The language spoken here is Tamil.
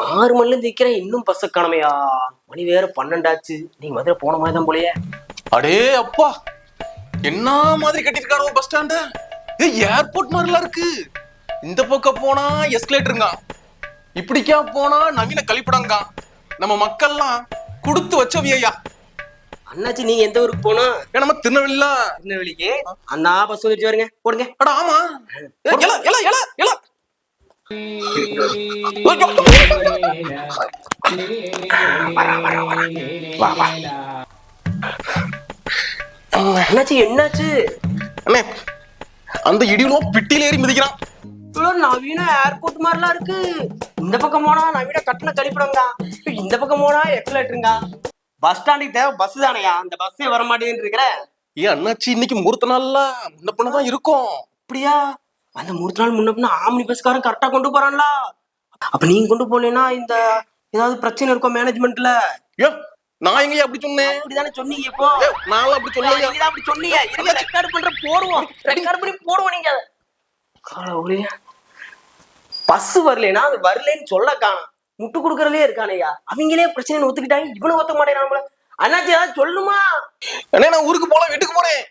6 மணில இருந்து நிக்கிறேன், இன்னும் பஸ் காணமையா? மணி வேற 12 ஆச்சு. நீங்க மதுரை போன மாதிரி தான் போலயே. அடே அப்பா, என்ன மாதிரி கட்டிருக்காரோ பஸ் ஸ்டாண்ட. ஏர்போர்ட் மாதிரிலாம் இருக்கு. இந்த பக்கம் போனா எஸ்கலேட்டருங்க, இப்படிக்கா போனா நவீன கழிப்பிடங்க. நம்ம மக்கள்லாம் கொடுத்து வச்சவியா. அண்ணாச்சி நீங்க எந்த ஊருக்கு போனா? நம்ம திருநெல்வேலில. திருநெல்வேலிக்கு அந்த பஸ் வந்துட்டு வருங்க, போடுங்க. அட ஆமா. எல எல எல எல வா வா. அண்ணாச்சி என்னாச்சு? அண்ணே, அந்த இடியில பிட்டில ஏறி மிதிக்கிறான். நவீன ஏர்போர்ட் மாதிரிலாம் இருக்கு. இந்த பக்கம் போனா நவீன கட்டண கழிப்பிடங்க, இந்த பக்கம் போனா எக்ஸலேட்டருங்க. பஸ் ஸ்டாண்டுக்கு தேவை பஸ் தானையா? அந்த பஸ்ஸே வர மாட்டேன்னு இருக்கிற. ஏன் அண்ணாச்சி, இன்னைக்கு முகூர்த்த நாள்ல முன்ன பின்னதான் இருக்கும். அப்படியா? அந்த முகூர்த்த நாள் முன்ன பின்ன ஆம்னி பஸ்காரன் கரெக்டா கொண்டு போறான்ல. அப்ப நீங்க கொண்டு போனீங்கன்னா இந்த ஏதாவது பிரச்சனை இருக்கும் மேனேஜ்மெண்ட்ல. நான் எங்கயா அப்படி சொன்னேன்? அப்படிதானே சொன்னீங்க. இப்போ நான் அப்படி சொன்னீங்க. நீங்க அப்படி சொன்னீங்க. இருங்க ரெக்கார்ட் பண்ற, போடுவோம். ரெக்கார்ட் பண்ணி போடுவோம். நீங்க பஸ் வரலனா அது வரலன்னு சொல்ல காணும், முட்டு கொடுக்கறதே இருக்கானையா. அவங்களே பிரச்சனை ஒத்துக்கிட்டாங்க, இவனை ஒத்துக்க மாட்டேன். அண்ணாச்சி ஏதாவது சொல்லுமா? நான் ஊருக்கு போலாம், வீட்டுக்கு போறேன்.